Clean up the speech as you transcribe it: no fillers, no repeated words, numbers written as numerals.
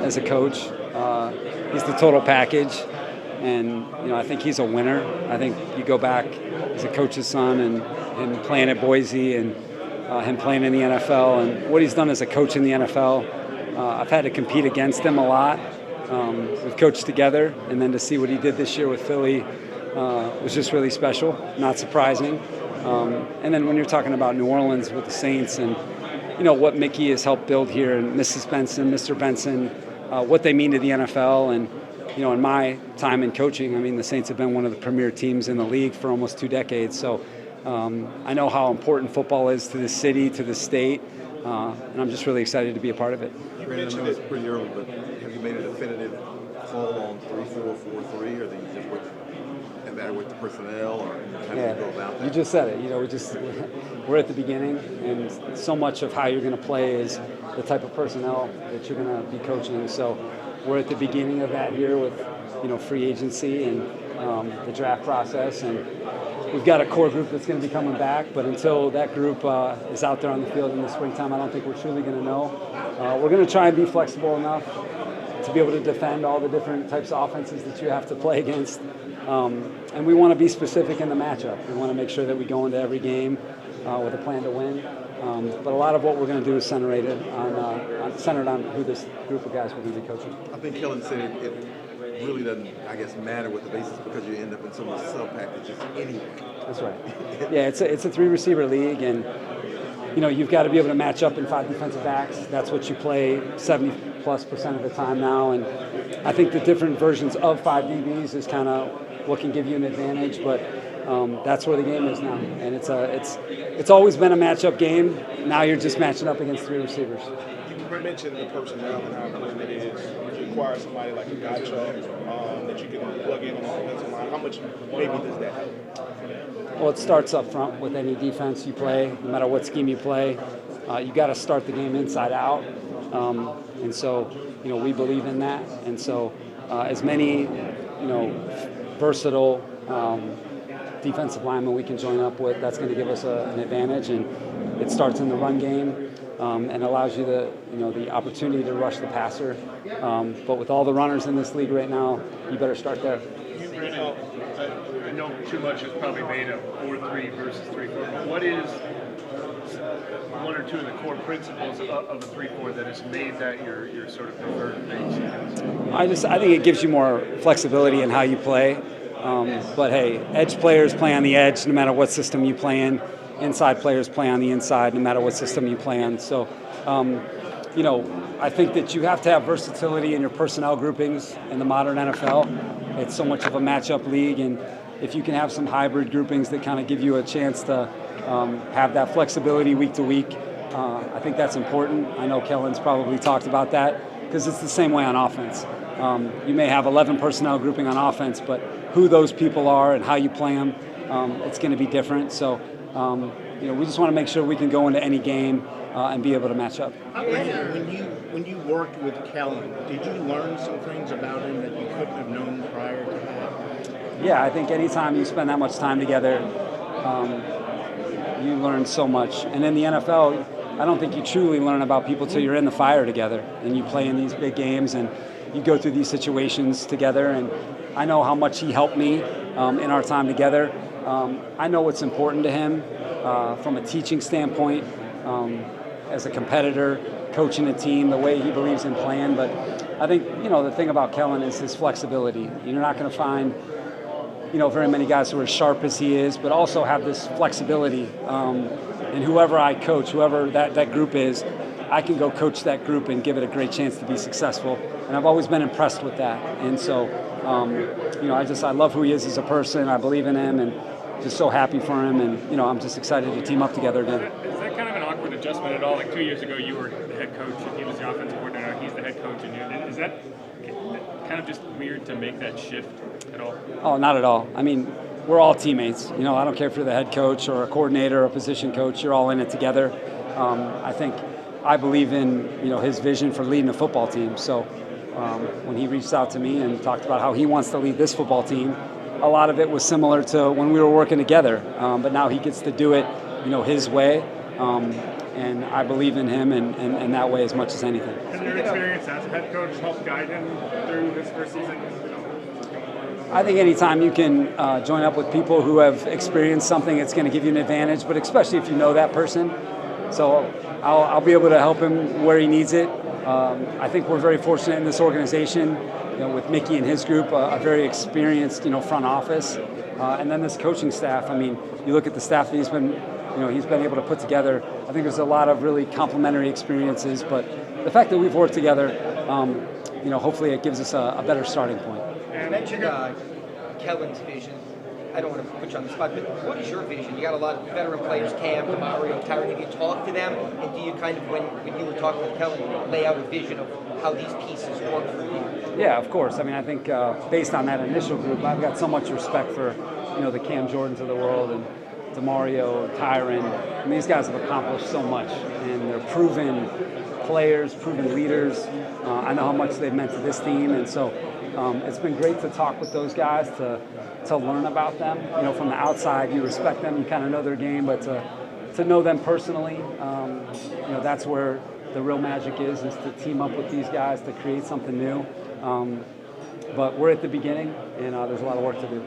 as a coach. He's the total package, and I think he's a winner. I think you go back as a coach's son and him playing at Boise and him playing in the NFL and what he's done as a coach in the NFL. I've had to compete against him a lot. We've coached together, and then to see what he did this year with Philly was just really special, not surprising. And then when you're talking about New Orleans with the Saints and what Mickey has helped build here, and Mrs. Benson, Mr. Benson, what they mean to the NFL, and in my time in coaching, I mean, the Saints have been one of the premier teams in the league for almost 2 decades. So I know how important football is to the city, to the state, and I'm just really excited to be a part of it. You mentioned it's pretty early, but have you made a definitive call on 3-4-4-3, or do you just evaluate the personnel, or how do you go about that? You just said it. We're at the beginning, and so much of how you're going to play is the type of personnel that you're going to be coaching. So we're at the beginning of that here with free agency and the draft process, and we've got a core group that's going to be coming back, but until that group is out there on the field in the springtime, I don't think we're truly going to know. We're going to try and be flexible enough to be able to defend all the different types of offenses that you have to play against. And we want to be specific in the matchup. We want to make sure that we go into every game with a plan to win. But a lot of what we're going to do is centered on who this group of guys we're going to be coaching. I think Kellen said it really doesn't, matter with the basis because you end up in so many sub-packages anyway. That's right. Yeah, it's a 3-receiver league, and you've got to be able to match up in 5 defensive backs. That's what you play 70+% of the time now, and I think the different versions of 5 DBs is kind of what can give you an advantage, but that's where the game is now, and it's always been a matchup game. Now you're just matching up against 3 receivers. You mentioned the personnel and how important it is. You require somebody like a Gotcha that you can plug in on the offensive line. How much maybe does that help? Well, it starts up front with any defense you play, no matter what scheme you play. You got to start the game inside out, and so we believe in that. And so as many versatile defensive linemen we can join up with, that's going to give us an advantage. And it starts in the run game and allows you the opportunity to rush the passer. But with all the runners in this league right now, you better start there. I know too much is probably made of 4-3 versus 3-4, but what is one or two of the core principles of a 3-4 that has made that your sort of preferred base? I think it gives you more flexibility in how you play. But hey, edge players play on the edge no matter what system you play in. Inside players play on the inside no matter what system you play in. So, I think that you have to have versatility in your personnel groupings in the modern NFL. It's so much of a matchup league, and if you can have some hybrid groupings that kind of give you a chance to have that flexibility week to week, I think that's important. I know Kellen's probably talked about that because it's the same way on offense. You may have 11 personnel grouping on offense, but who those people are and how you play them, it's going to be different. So, we just want to make sure we can go into any game and be able to match up. When you worked with Kellen, did you learn some things about him that you couldn't have known prior to that? Yeah, I think anytime you spend that much time together, you learn so much. And in the NFL, I don't think you truly learn about people till you're in the fire together and you play in these big games and you go through these situations together. And I know how much he helped me in our time together. I know what's important to him from a teaching standpoint, as a competitor, coaching a team, the way he believes in playing. But I think, the thing about Kellen is his flexibility. You're not going to find, very many guys who are as sharp as he is, but also have this flexibility. And whoever I coach, whoever that group is, I can go coach that group and give it a great chance to be successful. And I've always been impressed with that. And so, I love who he is as a person. I believe in him and just so happy for him. And, I'm just excited to team up together again. Is that kind of an awkward adjustment at all? Like 2 years ago, you were the head coach, and he was the offensive coordinator, he's the head coach. And is that kind of just weird to make that shift at all? Oh, not at all. I mean, we're all teammates. I don't care if you're the head coach or a coordinator or a position coach. You're all in it together. I believe in, his vision for leading a football team. So when he reached out to me and talked about how he wants to lead this football team, a lot of it was similar to when we were working together. But now he gets to do it, his way. and I believe in him and that way as much as anything. Has your experience as a head coach helped guide him through his first season? I think anytime you can join up with people who have experienced something, it's going to give you an advantage, but especially if you know that person. So I'll be able to help him where he needs it. I think we're very fortunate in this organization, with Mickey and his group, a very experienced, front office. And then this coaching staff. I mean, you look at the staff that he's been able to put together. I think there's a lot of really complementary experiences, but the fact that we've worked together, hopefully it gives us a better starting point. You mentioned Kellen's vision. I don't want to put you on the spot, but what is your vision? You got a lot of veteran players, Cam, Mario, Tyron. Have you talked to them? And do you kind of, when you were talking with Kellen, lay out a vision of how these pieces work for you? Yeah, of course. I mean, I think based on that initial group, I've got so much respect for, the Cam Jordans of the world and DeMario, Tyron. I mean, these guys have accomplished so much, and they're proven players, proven leaders. I know how much they've meant to this team, and so it's been great to talk with those guys, to learn about them. From the outside, you respect them, you kind of know their game, but to know them personally, that's where the real magic is to team up with these guys to create something new. But we're at the beginning, and there's a lot of work to do.